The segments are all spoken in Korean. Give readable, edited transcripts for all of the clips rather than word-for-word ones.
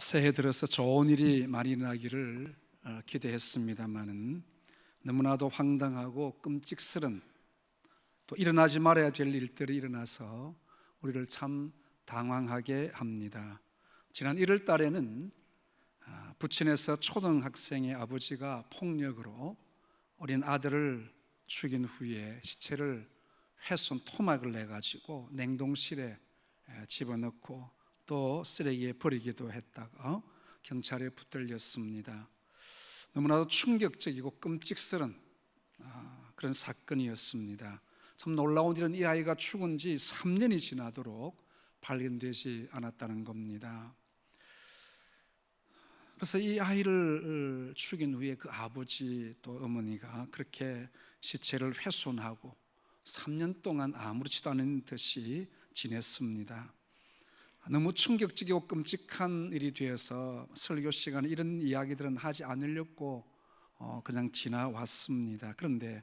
새해 들어서 좋은 일이 많이 일어나기를 기대했습니다마는 너무나도 황당하고 끔찍스런, 또 일어나지 말아야 될 일들이 일어나서 우리를 참 당황하게 합니다. 지난 1월 달에는 부천에서 초등학생의 아버지가 폭력으로 어린 아들을 죽인 후에 시체를 훼손 토막을 내가지고 냉동실에 집어넣고 또 쓰레기에 버리기도 했다가 경찰에 붙들렸습니다. 너무나도 충격적이고 끔찍스러운 그런 사건이었습니다. 참 놀라운 일은 이 아이가 죽은 지 3년이 지나도록 발견되지 않았다는 겁니다. 그래서 이 아이를 죽인 후에 그 아버지 또 어머니가 그렇게 시체를 훼손하고 3년 동안 아무렇지도 않은 듯이 지냈습니다. 너무 충격적이고 끔찍한 일이 되어서 설교 시간에 이런 이야기들은 하지 않으려고 그냥 지나왔습니다. 그런데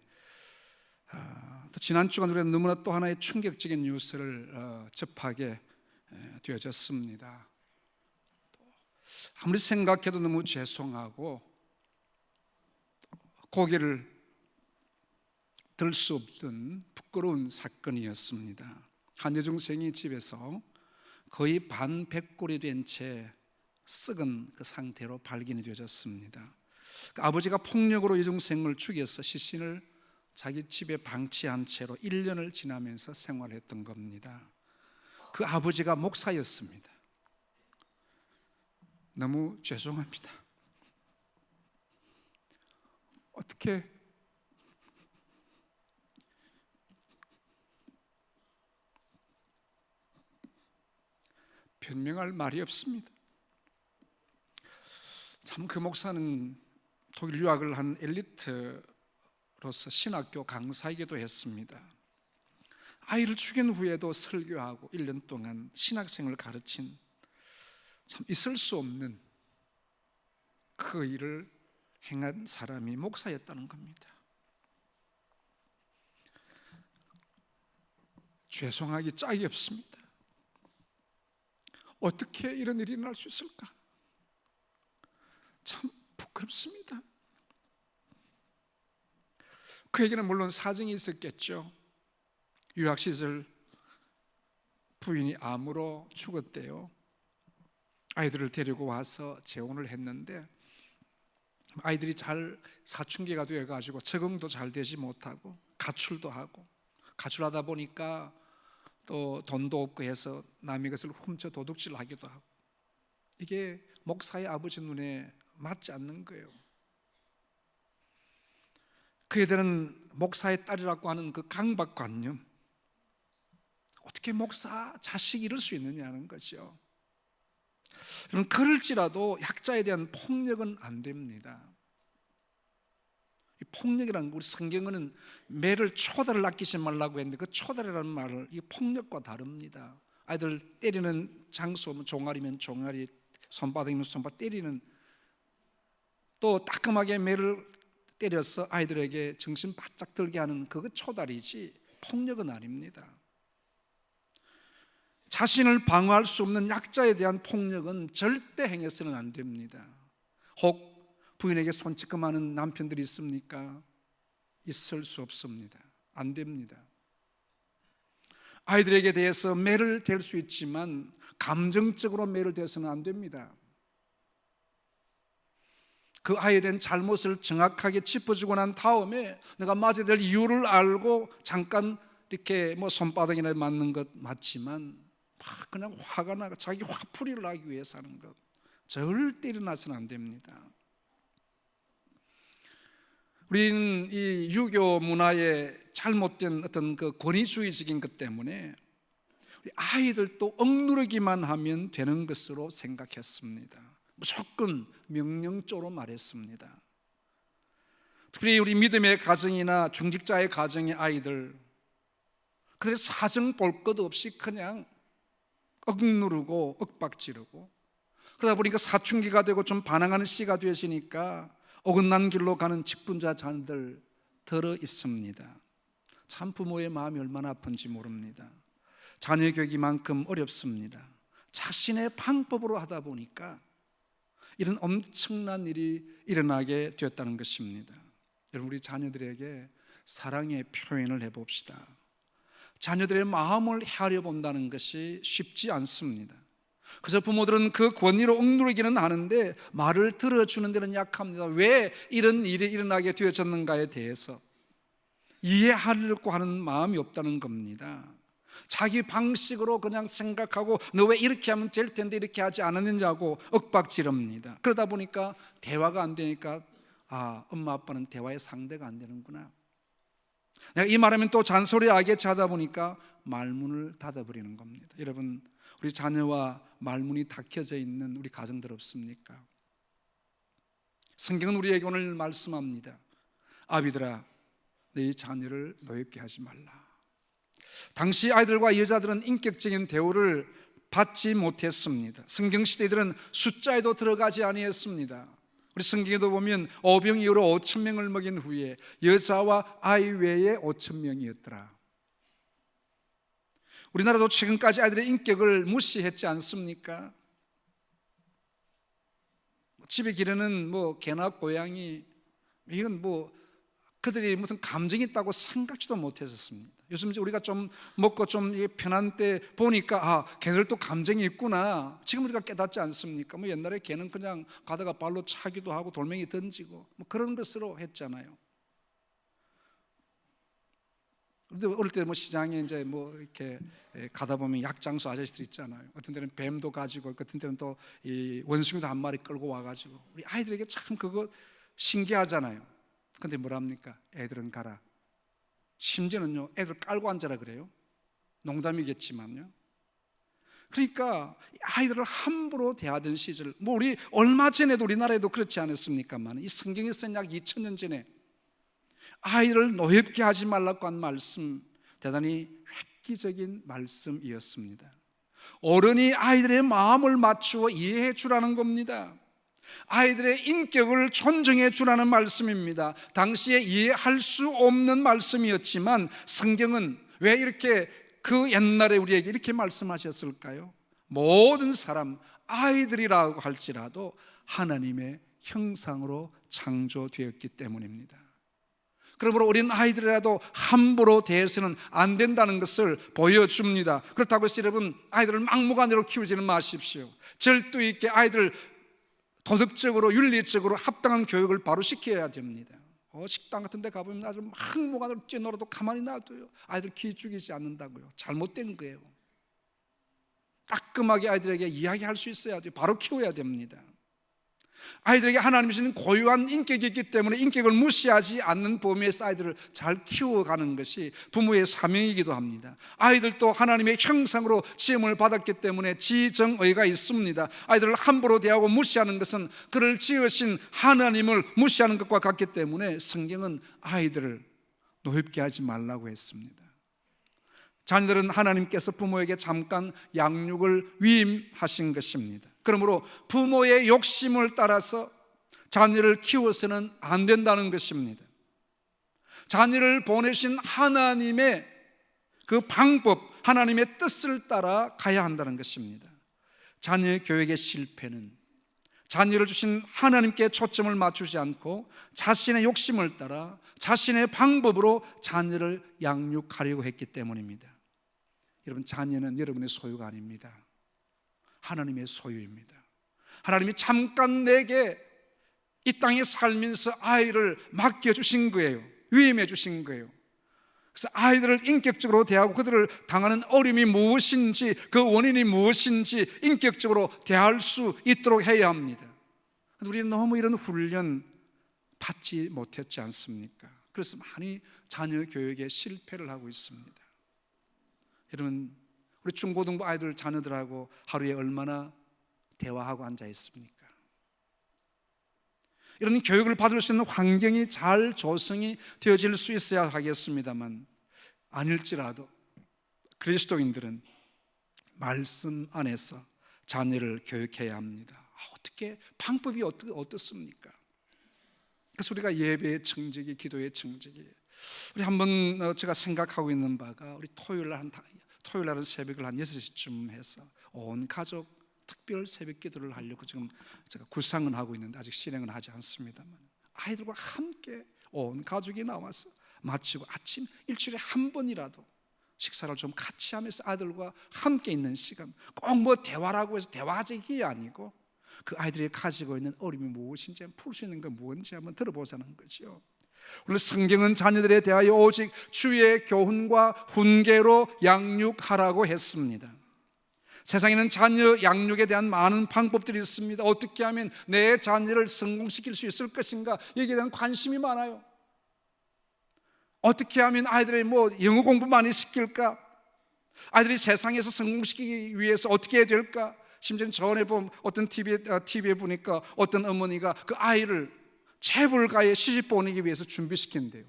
또 지난 주간 우리가 너무나 또 하나의 충격적인 뉴스를 접하게 되어졌습니다. 아무리 생각해도 너무 죄송하고 고개를 들 수 없던 부끄러운 사건이었습니다. 한 여중생이 집에서 거의 반백골이 된 채 썩은 그 상태로 발견이 되어졌습니다. 그 아버지가 폭력으로 여중생을 죽여서 시신을 자기 집에 방치한 채로 1년을 지나면서 생활했던 겁니다. 그 아버지가 목사였습니다. 너무 죄송합니다. 어떻게 변명할 말이 없습니다. 참 그 목사는 독일 유학을 한 엘리트로서 신학교 강사이기도 했습니다. 아이를 죽인 후에도 설교하고 1년 동안 신학생을 가르친 참 있을 수 없는 그 일을 행한 사람이 목사였다는 겁니다. 죄송하기 짝이 없습니다. 어떻게 이런 일이 일어날 수 있을까? 참 부끄럽습니다. 그에게는 물론 사정이 있었겠죠. 유학 시절 부인이 암으로 죽었대요. 아이들을 데리고 와서 재혼을 했는데 아이들이 잘 사춘기가 되어가지고 적응도 잘 되지 못하고 가출도 하고, 가출하다 보니까 또 돈도 없고 해서 남의 것을 훔쳐 도둑질하기도 하고, 이게 목사의 아버지 눈에 맞지 않는 거예요. 그애들은 목사의 딸이라고 하는 그 강박관념, 어떻게 목사 자식이 이럴 수 있느냐는 거죠. 여러분, 그럴지라도 약자에 대한 폭력은 안 됩니다. 이 폭력이라는 거, 우리 성경은 매를 초다를 아끼지 말라고 했는데 그 초다라는 말을 이 폭력과 다릅니다. 아이들 때리는 장소, 종아리면 종아리, 손바닥이면 손바닥 때리는, 또 따끔하게 매를 때려서 아이들에게 정신 바짝 들게 하는 그거 초달이지 폭력은 아닙니다. 자신을 방어할 수 없는 약자에 대한 폭력은 절대 행해서는 안 됩니다. 혹 부인에게 손찌검하는 남편들이 있습니까? 있을 수 없습니다. 안 됩니다. 아이들에게 대해서 매를 댈 수 있지만 감정적으로 매를 대서는 안 됩니다. 그 아이에 대한 잘못을 정확하게 짚어주고 난 다음에 내가 맞아야 될 이유를 알고 잠깐 이렇게 손바닥이나 맞는 것 맞지만 막 그냥 화가 나고 자기 화풀이를 하기 위해서 하는 것 절대 일어나서는 안 됩니다. 우리는 이 유교 문화의 잘못된 어떤 그 권위주의적인 것 때문에 아이들도 억누르기만 하면 되는 것으로 생각했습니다. 무조건 명령조로 말했습니다. 특히 우리 믿음의 가정이나 중직자의 가정의 아이들, 그들의 사정 볼 것 없이 그냥 억누르고 윽박지르고, 그러다 보니까 사춘기가 되고 좀 반항하는 시기가 되시니까 어긋난 길로 가는 직분자 자녀들 들어 있습니다. 참 부모의 마음이 얼마나 아픈지 모릅니다. 자녀 교육이만큼 어렵습니다. 자신의 방법으로 하다 보니까 이런 엄청난 일이 일어나게 되었다는 것입니다. 여러분, 우리 자녀들에게 사랑의 표현을 해봅시다. 자녀들의 마음을 헤아려 본다는 것이 쉽지 않습니다. 그래서 부모들은 그 권위로 억누르기는 하는데 말을 들어주는 데는 약합니다. 왜 이런 일이 일어나게 되어졌는가에 대해서 이해하려고 하는 마음이 없다는 겁니다. 자기 방식으로 그냥 생각하고 너 왜 이렇게 하면 될 텐데 이렇게 하지 않았느냐고 윽박지릅니다. 그러다 보니까 대화가 안 되니까 엄마 아빠는 대화의 상대가 안 되는구나. 내가 이 말하면 또 잔소리하게 하다 보니까 말문을 닫아버리는 겁니다. 여러분, 우리 자녀와 말문이 닫혀져 있는 우리 가정들 없습니까? 성경은 우리에게 오늘 말씀합니다. 아비들아, 네 자녀를 노엽게 하지 말라. 당시 아이들과 여자들은 인격적인 대우를 받지 못했습니다. 성경시대들은 숫자에도 들어가지 아니했습니다. 우리 성경에도 보면 어병 이후로 5,000명을 먹인 후에 여자와 아이 외에 5,000명이었더라. 우리나라도 최근까지 아이들의 인격을 무시했지 않습니까? 집에 기르는 개나 고양이, 이건 그들이 무슨 감정이 있다고 생각지도 못했었습니다. 요즘 우리가 좀 먹고 좀 편한 때 보니까 걔들도 감정이 있구나. 지금 우리가 깨닫지 않습니까? 옛날에 걔는 그냥 가다가 발로 차기도 하고 돌멩이 던지고 그런 것으로 했잖아요. 그런데 어릴 때 시장에 이제 이렇게 가다 보면 약장수 아저씨들 있잖아요. 어떤 때는 뱀도 가지고, 어떤 때는 또 이 원숭이도 한 마리 끌고 와가지고 우리 아이들에게 참 그거 신기하잖아요. 근데 뭐랍니까? 애들은 가라. 심지어는요, 애들 깔고 앉아라 그래요. 농담이겠지만요. 그러니까 아이들을 함부로 대하던 시절, 우리 얼마 전에도 우리나라에도 그렇지 않았습니까만, 이 성경에 쓴 약 2000년 전에 아이를 노엽게 하지 말라고 한 말씀, 대단히 획기적인 말씀이었습니다. 어른이 아이들의 마음을 맞추어 이해해 주라는 겁니다. 아이들의 인격을 존중해 주라는 말씀입니다. 당시에 이해할 수 없는 말씀이었지만 성경은 왜 이렇게 그 옛날에 우리에게 이렇게 말씀하셨을까요? 모든 사람, 아이들이라고 할지라도 하나님의 형상으로 창조되었기 때문입니다. 그러므로 어린 아이들이라도 함부로 대해서는 안 된다는 것을 보여줍니다. 그렇다고 해서 여러분, 아이들을 막무가내로 키우지는 마십시오. 절도 있게 아이들을 도덕적으로 윤리적으로 합당한 교육을 바로 시켜야 됩니다. 식당 같은 데 가보면 아주 막무가내로 뛰어놀아도 가만히 놔둬요. 아이들 기 죽이지 않는다고요. 잘못된 거예요. 따끔하게 아이들에게 이야기할 수 있어야 돼요. 바로 키워야 됩니다. 아이들에게 하나님이 주신 고유한 인격이 있기 때문에 인격을 무시하지 않는 범위에서 아이들을 잘 키워가는 것이 부모의 사명이기도 합니다. 아이들도 하나님의 형상으로 지음을 받았기 때문에 지정의가 있습니다. 아이들을 함부로 대하고 무시하는 것은 그를 지으신 하나님을 무시하는 것과 같기 때문에 성경은 아이들을 노엽게 하지 말라고 했습니다. 자녀들은 하나님께서 부모에게 잠깐 양육을 위임하신 것입니다. 그러므로 부모의 욕심을 따라서 자녀를 키워서는 안 된다는 것입니다. 자녀를 보내신 하나님의 그 방법, 하나님의 뜻을 따라 가야 한다는 것입니다. 자녀의 교육의 실패는 자녀를 주신 하나님께 초점을 맞추지 않고 자신의 욕심을 따라 자신의 방법으로 자녀를 양육하려고 했기 때문입니다. 여러분, 자녀는 여러분의 소유가 아닙니다. 하나님의 소유입니다. 하나님이 잠깐 내게 이 땅에 살면서 아이를 맡겨주신 거예요. 위임해 주신 거예요. 그래서 아이들을 인격적으로 대하고 그들을 당하는 어려움이 무엇인지, 그 원인이 무엇인지 인격적으로 대할 수 있도록 해야 합니다. 우리는 너무 이런 훈련 받지 못했지 않습니까? 그래서 많이 자녀 교육에 실패를 하고 있습니다. 여러분, 우리 중고등부 아이들 자녀들하고 하루에 얼마나 대화하고 앉아 있습니까? 이런 교육을 받을 수 있는 환경이 잘 조성이 되어질 수 있어야 하겠습니다만, 아닐지라도 그리스도인들은 말씀 안에서 자녀를 교육해야 합니다. 어떻게, 방법이 어떻습니까? 그래서 우리가 예배의 청지기, 기도의 청지기, 우리 한번 제가 생각하고 있는 바가, 우리 토요일 날은 새벽을 한 6시쯤 해서 온 가족 특별 새벽 기도를 하려고 지금 제가 구상은 하고 있는데 아직 실행은 하지 않습니다만, 아이들과 함께 온 가족이 나와서 마치고 아침 일주일에 한 번이라도 식사를 좀 같이 하면서 아들과 함께 있는 시간, 꼭 뭐 대화라고 해서 대화적이 아니고 그 아이들이 가지고 있는 어려움이 무엇인지, 풀 수 있는 건 무엇인지 한번 들어보자는 거죠. 오늘 성경은 자녀들에 대하여 오직 주의 교훈과 훈계로 양육하라고 했습니다. 세상에는 자녀 양육에 대한 많은 방법들이 있습니다. 어떻게 하면 내 자녀를 성공시킬 수 있을 것인가, 여기에 대한 관심이 많아요. 어떻게 하면 아이들의 영어 공부 많이 시킬까, 아이들이 세상에서 성공시키기 위해서 어떻게 해야 될까. 심지어 전에 보면 어떤 TV에 보니까 어떤 어머니가 그 아이를 재벌가에 시집 보내기 위해서 준비시킨대요.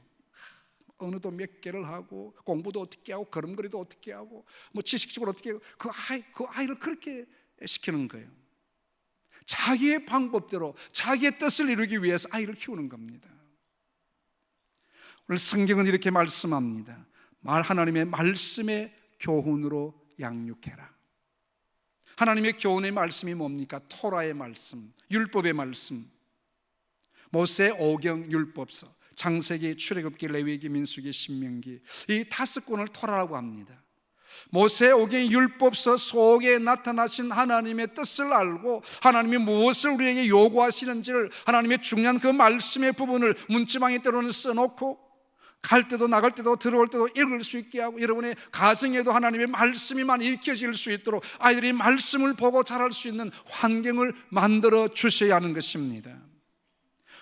언어도 몇 개를 하고, 공부도 어떻게 하고, 걸음걸이도 어떻게 하고, 지식적으로 어떻게 하고, 그 아이를 그렇게 시키는 거예요. 자기의 방법대로 자기의 뜻을 이루기 위해서 아이를 키우는 겁니다. 오늘 성경은 이렇게 말씀합니다. 하나님의 말씀의 교훈으로 양육해라. 하나님의 교훈의 말씀이 뭡니까? 토라의 말씀, 율법의 말씀, 모세 오경 율법서, 창세기, 출애굽기, 레위기, 민수기, 신명기, 이 5권을 토라라고 합니다. 모세 오경 율법서 속에 나타나신 하나님의 뜻을 알고 하나님이 무엇을 우리에게 요구하시는지를, 하나님의 중요한 그 말씀의 부분을 문지방에 때로는 써놓고 갈 때도 나갈 때도 들어올 때도 읽을 수 있게 하고, 여러분의 가정에도 하나님의 말씀이만 읽혀질 수 있도록 아이들이 말씀을 보고 자랄 수 있는 환경을 만들어 주셔야 하는 것입니다.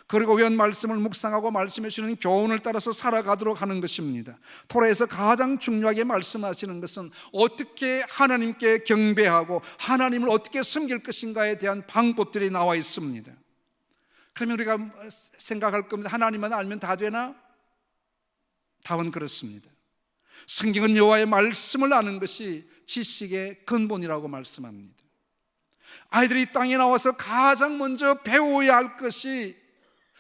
그리고 그 말씀을 묵상하고 말씀해 주시는 교훈을 따라서 살아가도록 하는 것입니다. 토라에서 가장 중요하게 말씀하시는 것은 어떻게 하나님께 경배하고 하나님을 어떻게 섬길 것인가에 대한 방법들이 나와 있습니다. 그러면 우리가 생각할 겁니다. 하나님만 알면 다 되나? 답은 그렇습니다. 성경은 여호와의 말씀을 아는 것이 지식의 근본이라고 말씀합니다. 아이들이 이 땅에 나와서 가장 먼저 배워야 할 것이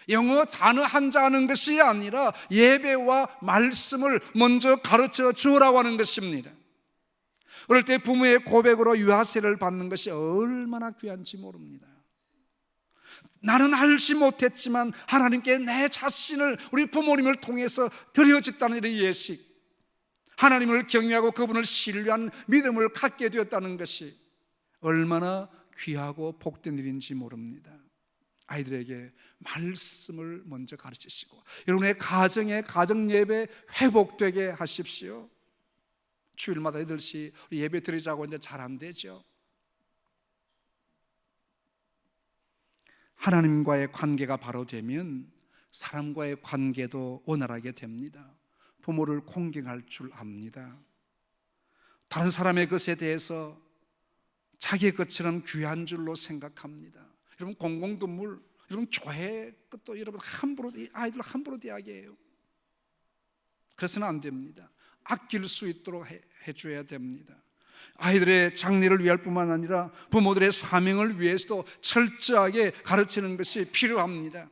영어 단어 한자 하는 것이 아니라 예배와 말씀을 먼저 가르쳐 주라고 하는 것입니다. 어릴 때 부모의 고백으로 유아세를 받는 것이 얼마나 귀한지 모릅니다. 나는 알지 못했지만 하나님께 내 자신을 우리 부모님을 통해서 드려졌다는 이 예식, 하나님을 경외하고 그분을 신뢰한 믿음을 갖게 되었다는 것이 얼마나 귀하고 복된 일인지 모릅니다. 아이들에게 말씀을 먼저 가르치시고 여러분의 가정의 가정 예배 회복되게 하십시오. 주일마다 8시 예배 드리자고 했는데 잘 안 되죠. 하나님과의 관계가 바로 되면 사람과의 관계도 원활하게 됩니다. 부모를 공경할 줄 압니다. 다른 사람의 것에 대해서 자기의 것처럼 귀한 줄로 생각합니다. 여러분, 공공건물, 여러분 교회 것도 여러분 함부로, 아이들 함부로 대하게해요. 그래서는 안 됩니다. 아낄 수 있도록 해줘야 됩니다. 아이들의 장래를 위할 뿐만 아니라 부모들의 사명을 위해서도 철저하게 가르치는 것이 필요합니다.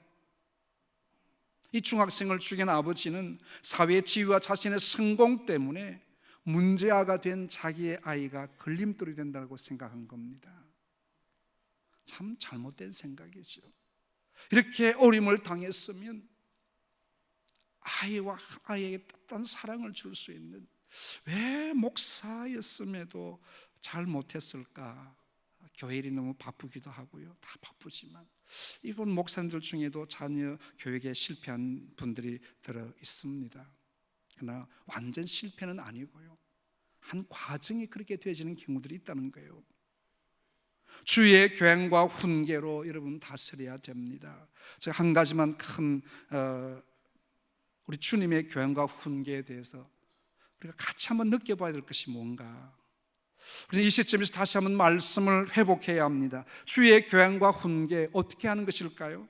이 중학생을 죽인 아버지는 사회의 지위와 자신의 성공 때문에 문제아가 된 자기의 아이가 걸림돌이 된다고 생각한 겁니다. 참 잘못된 생각이죠. 이렇게 어려움을 당했으면 아이에게 따뜻한 사랑을 줄 수 있는, 왜 목사였음에도 잘 못했을까? 교회 일이 너무 바쁘기도 하고요. 다 바쁘지만 이번 목사님들 중에도 자녀 교육에 실패한 분들이 들어 있습니다. 그러나 완전 실패는 아니고요, 한 과정이 그렇게 되어지는 경우들이 있다는 거예요. 주의 교양과 훈계로 여러분 다스려야 됩니다. 제가 한 가지만 큰 우리 주님의 교양과 훈계에 대해서 우리가 같이 한번 느껴봐야 될 것이 뭔가, 우리는 이 시점에서 다시 한번 말씀을 회복해야 합니다. 주의 교양과 훈계 어떻게 하는 것일까요?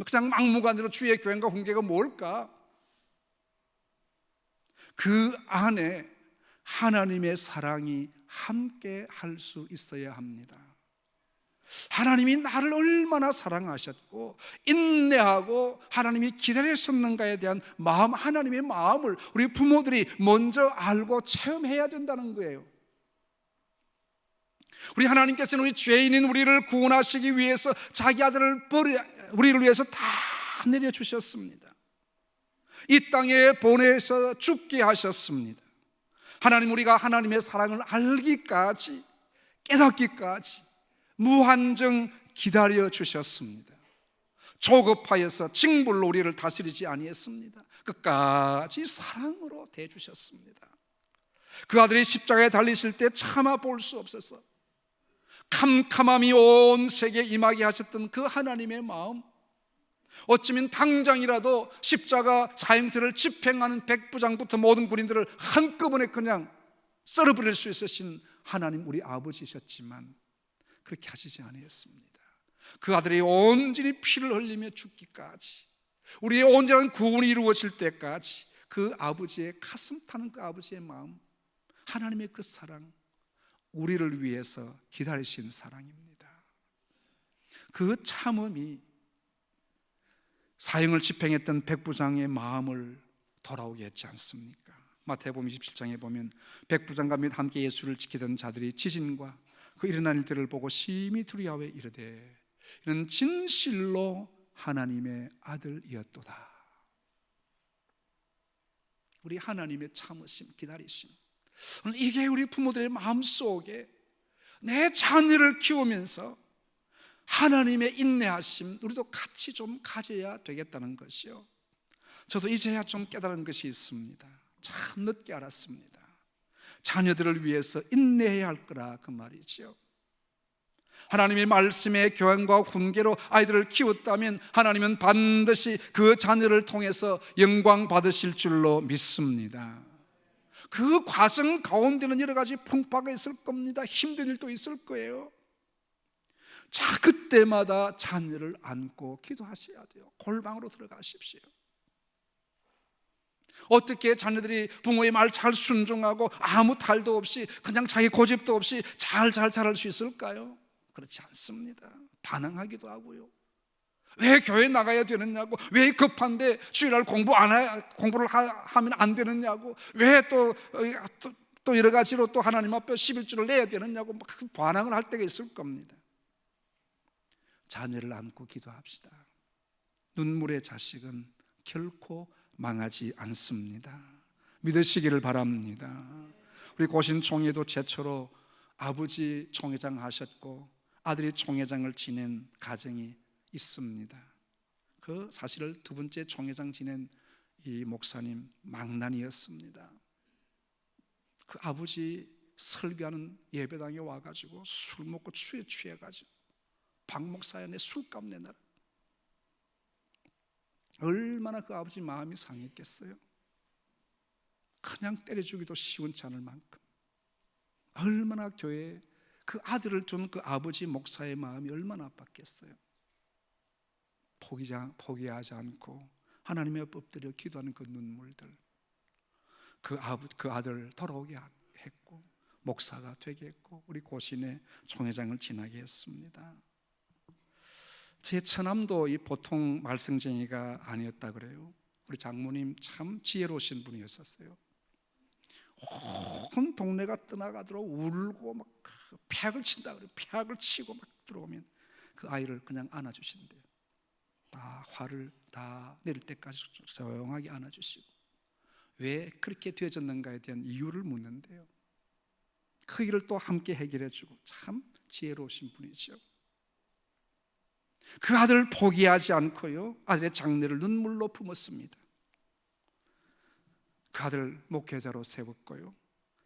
그냥 막무가내로 주의 교양과 훈계가 뭘까? 그 안에 하나님의 사랑이 함께 할 수 있어야 합니다. 하나님이 나를 얼마나 사랑하셨고 인내하고 하나님이 기다리셨는가에 대한 마음, 하나님의 마음을 우리 부모들이 먼저 알고 체험해야 된다는 거예요. 우리 하나님께서는 우리 죄인인 우리를 구원하시기 위해서 자기 아들을 우리를 위해서 다 내려주셨습니다. 이 땅에 보내서 죽게 하셨습니다. 하나님, 우리가 하나님의 사랑을 알기까지, 깨닫기까지 무한정 기다려 주셨습니다. 조급하여서 징벌로 우리를 다스리지 아니했습니다. 끝까지 사랑으로 대주셨습니다. 그 아들이 십자가에 달리실 때 참아 볼 수 없어서 캄캄함이 온 세계에 임하게 하셨던 그 하나님의 마음, 어쩌면 당장이라도 십자가 사형틀을 집행하는 백부장부터 모든 군인들을 한꺼번에 그냥 썰어버릴 수 있으신 하나님, 우리 아버지셨지만 그렇게 하시지 아니었습니다. 그 아들이 온전히 피를 흘리며 죽기까지, 우리의 온전한 구원이 이루어질 때까지 그 아버지의 가슴 타는 그 아버지의 마음, 하나님의 그 사랑, 우리를 위해서 기다리신 사랑입니다. 그 참음이 사형을 집행했던 백부장의 마음을 돌아오게 했지 않습니까? 마태복음 27장에 보면 백부장과 및 함께 예수를 지키던 자들이 지진과 그 일어난 일들을 보고 심히 두려워하여 이르되 이는 진실로 하나님의 아들이었도다. 우리 하나님의 참으심, 기다리심, 오늘 이게 우리 부모들의 마음속에 내 자녀를 키우면서 하나님의 인내하심, 우리도 같이 좀 가져야 되겠다는 것이요. 저도 이제야 좀 깨달은 것이 있습니다. 참 늦게 알았습니다. 자녀들을 위해서 인내해야 할 거라, 그 말이죠. 하나님의 말씀의 교훈과 훈계로 아이들을 키웠다면 하나님은 반드시 그 자녀를 통해서 영광 받으실 줄로 믿습니다. 그 과정 가운데는 여러 가지 풍파가 있을 겁니다. 힘든 일도 있을 거예요. 자, 그때마다 자녀를 안고 기도하셔야 돼요. 골방으로 들어가십시오. 어떻게 자녀들이 부모의 말 잘 순종하고 아무 탈도 없이 그냥 자기 고집도 없이 잘 자랄 수 있을까요? 그렇지 않습니다. 반항하기도 하고요. 왜 교회 나가야 되느냐고, 왜 급한데 주일날 공부를 하면 안 되느냐고, 왜 또 여러 가지로 또 하나님 앞에 11조를 내야 되느냐고 막 반항을 할 때가 있을 겁니다. 자녀를 안고 기도합시다. 눈물의 자식은 결코 망하지 않습니다. 믿으시기를 바랍니다. 우리 고신 총회도 최초로 아버지 총회장 하셨고 아들이 총회장을 지낸 가정이 있습니다. 그 사실을 두 번째 총회장 지낸 이 목사님 망난이었습니다. 그 아버지 설교하는 예배당에 와가지고 술 먹고 취해가지고 박 목사야 내 술값 내놔라. 얼마나 그 아버지 마음이 상했겠어요. 그냥 때려주기도 시원치 않을 만큼 얼마나 교회에 그 아들을 둔 그 아버지 목사의 마음이 얼마나 아팠겠어요. 포기하지 않고 하나님의 엎드려 기도하는 그 눈물들, 그 아들 돌아오게 했고 목사가 되게 했고 우리 고신의 총회장을 지나게 했습니다. 제 처남도 이 보통 말썽쟁이가 아니었다 그래요. 우리 장모님 참 지혜로우신 분이었었어요. 온 동네가 떠나가도록 울고 막 폐악을 친다 그래요. 폐악을 치고 막 들어오면 그 아이를 그냥 안아주신대요. 다 화를 다 내릴 때까지 조용하게 안아주시고 왜 그렇게 되어졌는가에 대한 이유를 묻는데요. 그 일을 또 함께 해결해주고 참 지혜로우신 분이죠. 그 아들을 포기하지 않고요, 아들의 장례를 눈물로 품었습니다. 그 아들 목회자로 세웠고요,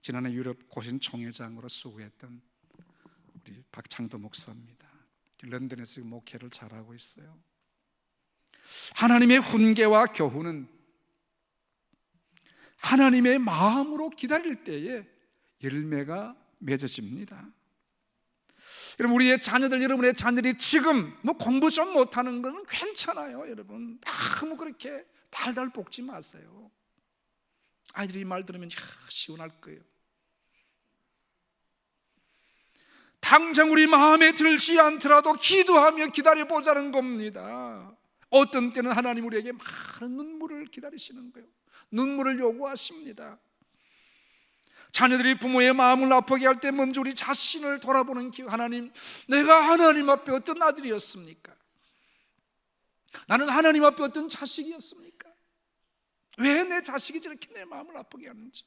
지난해 유럽 고신 총회장으로 수고했던 우리 박창도 목사입니다. 런던에서 지금 목회를 잘하고 있어요. 하나님의 훈계와 교훈은 하나님의 마음으로 기다릴 때에 열매가 맺어집니다. 여러분, 우리의 자녀들, 여러분의 자녀들이 지금 뭐 공부 좀 못하는 건 괜찮아요. 여러분 너무 그렇게 달달 볶지 마세요. 아이들이 말 들으면 시원할 거예요. 당장 우리 마음에 들지 않더라도 기도하며 기다려보자는 겁니다. 어떤 때는 하나님 우리에게 많은 눈물을 기다리시는 거예요. 눈물을 요구하십니다. 자녀들이 부모의 마음을 아프게 할 때 먼저 우리 자신을 돌아보는 기회. 하나님, 내가 하나님 앞에 어떤 아들이었습니까? 나는 하나님 앞에 어떤 자식이었습니까? 왜 내 자식이 저렇게 내 마음을 아프게 하는지.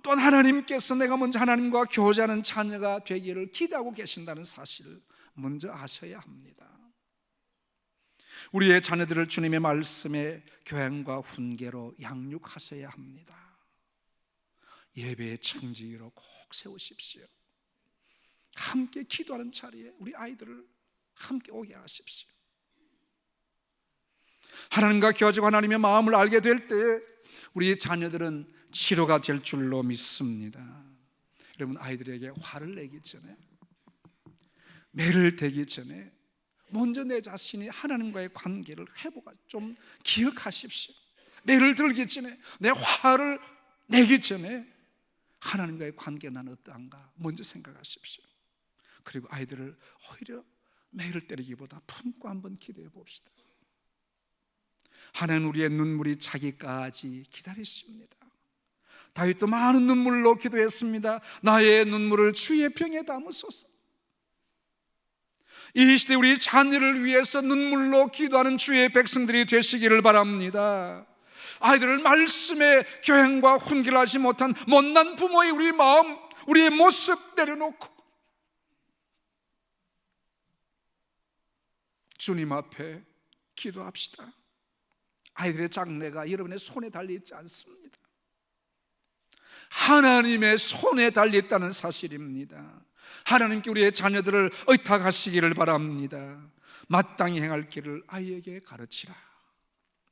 또한 하나님께서 내가 먼저 하나님과 교제하는 자녀가 되기를 기대하고 계신다는 사실을 먼저 아셔야 합니다. 우리의 자녀들을 주님의 말씀에 교양과 훈계로 양육하셔야 합니다. 예배의 청지기로 꼭 세우십시오. 함께 기도하는 자리에 우리 아이들을 함께 오게 하십시오. 하나님과 교제하고 하나님의 마음을 알게 될 때 우리 자녀들은 치료가 될 줄로 믿습니다. 여러분, 아이들에게 화를 내기 전에, 매를 대기 전에 먼저 내 자신이 하나님과의 관계를 회복하고 좀 기억하십시오. 매를 들기 전에, 내 화를 내기 전에 하나님과의 관계가 난 어떠한가 먼저 생각하십시오. 그리고 아이들을 오히려 매를 때리기보다 품고 한번 기도해 봅시다. 하나님, 우리의 눈물이 차기까지 기다리십니다. 다윗도 많은 눈물로 기도했습니다. 나의 눈물을 주의 병에 담으소서. 이 시대 우리 자녀를 위해서 눈물로 기도하는 주의 백성들이 되시기를 바랍니다. 아이들을 말씀에 교행과 훈계를 하지 못한 못난 부모의 우리 마음, 우리의 모습 내려놓고 주님 앞에 기도합시다. 아이들의 장래가 여러분의 손에 달려있지 않습니다. 하나님의 손에 달려있다는 사실입니다. 하나님께 우리의 자녀들을 의탁하시기를 바랍니다. 마땅히 행할 길을 아이에게 가르치라.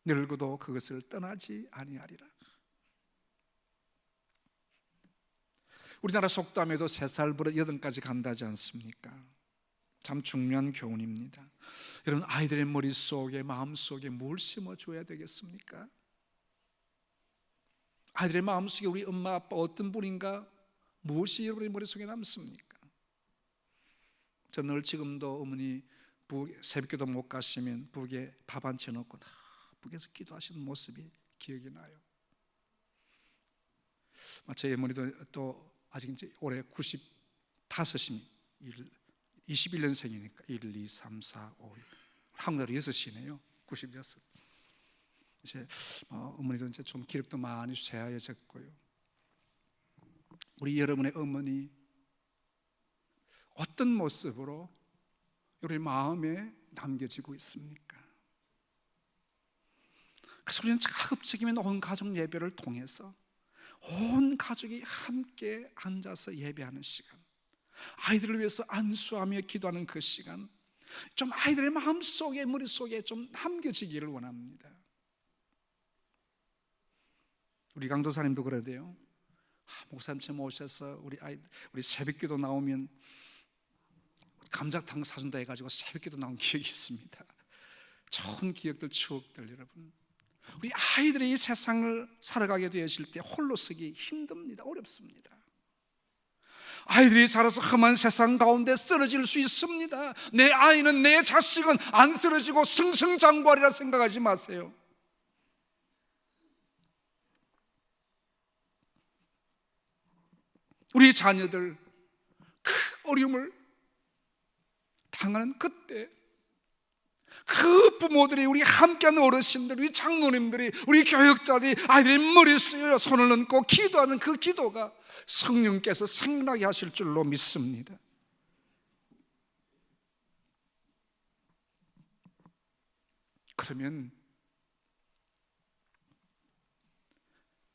늙어도 그것을 떠나지 아니하리라. 우리나라 속담에도 3살부터 8까지 간다지 않습니까? 참 중요한 교훈입니다. 여러분, 아이들의 머릿속에, 마음속에 뭘 심어줘야 되겠습니까? 아이들의 마음속에 우리 엄마 아빠 어떤 분인가, 무엇이 여러분의 머릿속에 남습니까? 저는 늘 지금도 어머니 새벽기도 못 가시면 북에 밥 한 채 넣고 다 북에서 기도하시는 모습이 기억이 나요. 저희 어머니도 또 아직 이제 올해 95이니 21년생이니까 1, 2, 3, 4, 5 한국나라 6이네요. 96. 이제 어머니도 이제 좀 기력도 많이 쇠하여졌고요. 우리 여러분의 어머니 어떤 모습으로 우리 마음에 남겨지고 있습니까? 그래서 우리는 가급적이면 온 가족 예배를 통해서 온 가족이 함께 앉아서 예배하는 시간, 아이들을 위해서 안수하며 기도하는 그 시간, 좀 아이들의 마음속에, 머릿속에 좀 남겨지기를 원합니다. 우리 강도사님도 그러대요. 목사님처럼 오셔서 우리 새벽기도 나오면 감자탕 사준다 해가지고 새벽기도 나온 기억이 있습니다. 좋은 기억들, 추억들. 여러분, 우리 아이들이 이 세상을 살아가게 되실 때 홀로 서기 힘듭니다. 어렵습니다. 아이들이 자라서 험한 세상 가운데 쓰러질 수 있습니다. 내 아이는, 내 자식은 안 쓰러지고 승승장구하리라 생각하지 마세요. 우리 자녀들 그 어려움을 당하는 그때 그 부모들이, 우리 함께하는 어르신들, 우리 장로님들이, 우리 교육자들이 아이들의 머릿속에 손을 얹고 기도하는 그 기도가 성령께서 생각나게 하실 줄로 믿습니다. 그러면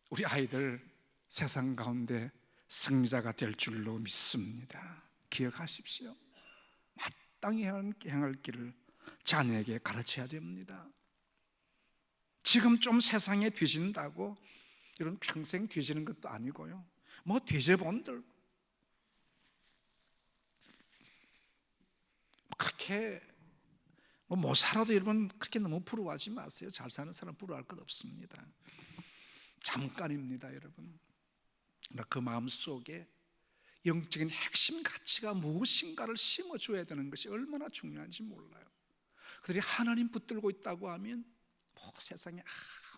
우리 아이들 세상 가운데 승리자가 될 줄로 믿습니다. 기억하십시오. 마땅히 행할 길을 자녀에게 가르쳐야 됩니다. 지금 좀 세상에 뒤진다고 이런 평생 뒤지는 것도 아니고요. 뭐 뒤져본들 그렇게 못 살아도 여러분 그렇게 너무 부러워하지 마세요. 잘 사는 사람 부러워할 것 없습니다. 잠깐입니다, 여러분. 그 마음속에 영적인 핵심 가치가 무엇인가를 심어줘야 되는 것이 얼마나 중요한지 몰라요. 그들이 하나님 붙들고 있다고 하면 세상에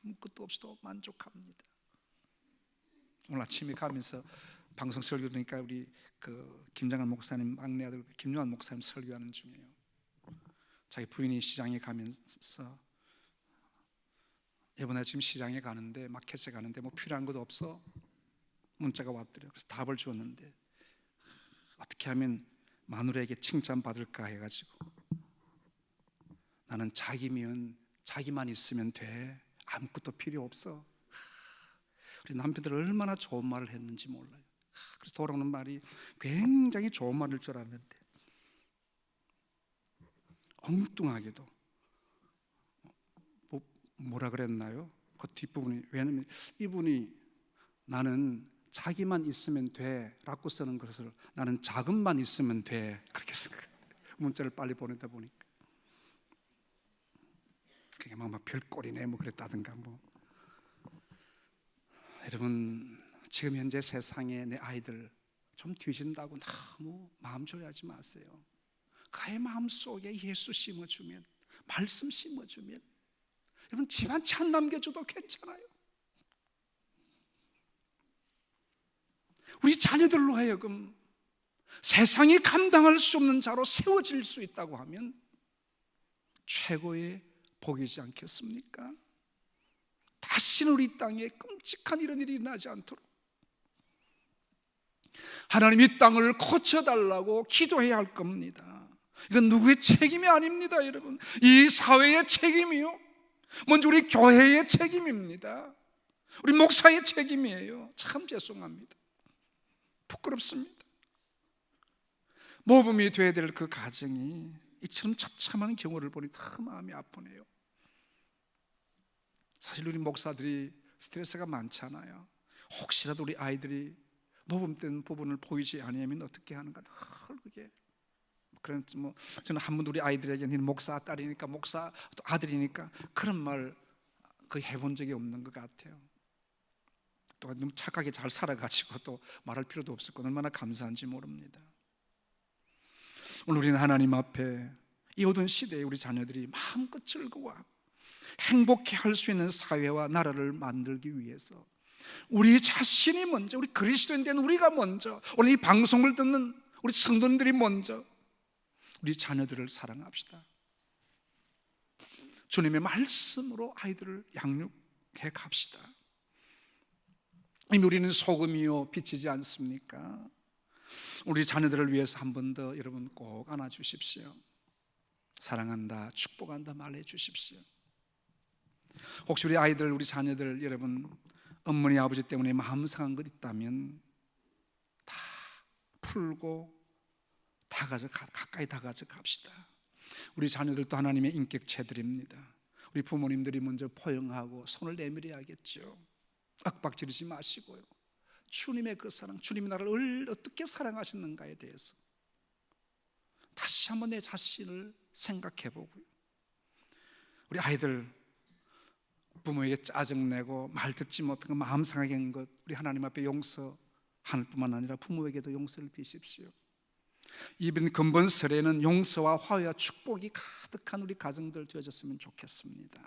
아무것도 없이도 만족합니다. 오늘 아침에 가면서 방송 설교 들으니까 우리 그 김장한 목사님 막내 아들 김요한 목사님 설교하는 중이에요. 자기 부인이 시장에 가면서 이번에 지금 시장에 가는데 마켓에 가는데 뭐 필요한 것도 없어? 문자가 왔더래요. 그래서 답을 주었는데 어떻게 하면 마누라에게 칭찬받을까 해가지고 나는 자기면 자기만 있으면 돼. 아무것도 필요 없어. 우리 남편들 얼마나 좋은 말을 했는지 몰라요. 그래서 돌아오는 말이 굉장히 좋은 말일 줄 알았는데 엉뚱하게도 뭐라 그랬나요? 그 뒷부분이 왜냐면 이분이 나는 자기만 있으면 돼 라고 쓰는 것을 나는 자금만 있으면 돼 그렇게 쓴 거예요. 문자를 빨리 보내다 보니까 그게 막 별꼴이네 뭐 그랬다든가 뭐. 여러분 지금 현재 세상에 내 아이들 좀 뒤진다고 너무 마음 졸여하지 마세요. 그의 마음속에 예수 심어주면 말씀 심어주면 여러분 집안 찬 남겨줘도 괜찮아요. 우리 자녀들로 하여금 세상이 감당할 수 없는 자로 세워질 수 있다고 하면 최고의 복이지 않겠습니까? 다시는 우리 땅에 끔찍한 이런 일이 일어나지 않도록 하나님 이 땅을 고쳐달라고 기도해야 할 겁니다. 이건 누구의 책임이 아닙니다. 여러분 이 사회의 책임이요 먼저 우리 교회의 책임입니다. 우리 목사의 책임이에요. 참 죄송합니다. 부끄럽습니다. 모범이 되어야 될 그 가정이 이처럼 처참한 경우를 보니 더 마음이 아프네요. 사실 우리 목사들이 스트레스가 많잖아요. 혹시라도 우리 아이들이 모범된 부분을 보이지 않으면 어떻게 하는가 늘 그게 그런 뭐 저는 한 번도 우리 아이들에게 너는 목사 딸이니까 목사 또 아들이니까 그런 말 거의 해본 적이 없는 것 같아요. 또 너무 착하게 잘 살아가지고 또 말할 필요도 없을 거 얼마나 감사한지 모릅니다. 오늘 우리는 하나님 앞에 이 어두운 시대에 우리 자녀들이 마음껏 즐거워하고 행복해 할 수 있는 사회와 나라를 만들기 위해서 우리 자신이 먼저, 우리 그리스도인 된 우리가 먼저, 오늘 이 방송을 듣는 우리 성도님들이 먼저 우리 자녀들을 사랑합시다. 주님의 말씀으로 아이들을 양육해 갑시다. 이미 우리는 소금이요 빛이지 않습니까? 우리 자녀들을 위해서 한 번 더 여러분 꼭 안아주십시오. 사랑한다, 축복한다 말해 주십시오. 혹시 우리 아이들, 우리 자녀들 여러분 어머니 아버지 때문에 마음 상한 것 있다면 다 풀고 가까이 다가져 갑시다. 우리 자녀들도 하나님의 인격체들입니다. 우리 부모님들이 먼저 포용하고 손을 내밀어야겠죠. 윽박지르지 마시고요. 주님의 그 사랑, 주님이 나를 어떻게 사랑하셨는가에 대해서 다시 한번 내 자신을 생각해 보고요. 우리 아이들 부모에게 짜증내고 말 듣지 못한 것, 마음 상하게 한 것 우리 하나님 앞에 용서하는 뿐만 아니라 부모에게도 용서를 비십시오. 이번 근본 설에는 용서와 화해와 축복이 가득한 우리 가정들 되어졌으면 좋겠습니다.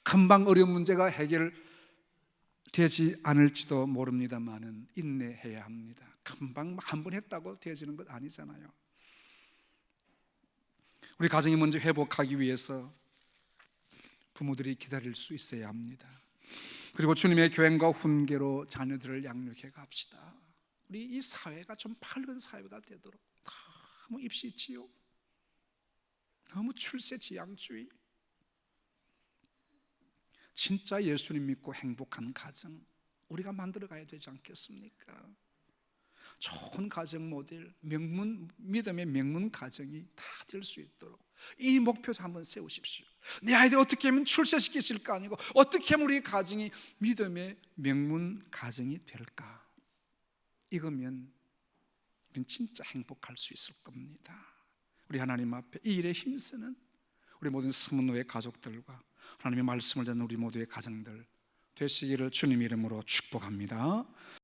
금방 어려운 문제가 해결되지 않을지도 모릅니다만은 인내해야 합니다. 금방 한 번 했다고 되어지는 것 아니잖아요. 우리 가정이 먼저 회복하기 위해서 부모들이 기다릴 수 있어야 합니다. 그리고 주님의 교행과 훈계로 자녀들을 양육해 갑시다. 우리 이 사회가 좀 밝은 사회가 되도록 너무 입시지요, 너무 출세지향주의, 진짜 예수님 믿고 행복한 가정 우리가 만들어 가야 되지 않겠습니까? 좋은 가정 모델, 믿음의 명문 가정이 다 될 수 있도록 이 목표 한번 세우십시오. 내 아이들 어떻게 하면 출세시키실까 아니고 어떻게 하면 우리 가정이 믿음의 명문 가정이 될까? 이거면 우리는 진짜 행복할 수 있을 겁니다. 우리 하나님 앞에 이 일에 힘쓰는 우리 모든 스문노의 가족들과 하나님의 말씀을 듣는 우리 모두의 가정들 되시기를 주님 이름으로 축복합니다.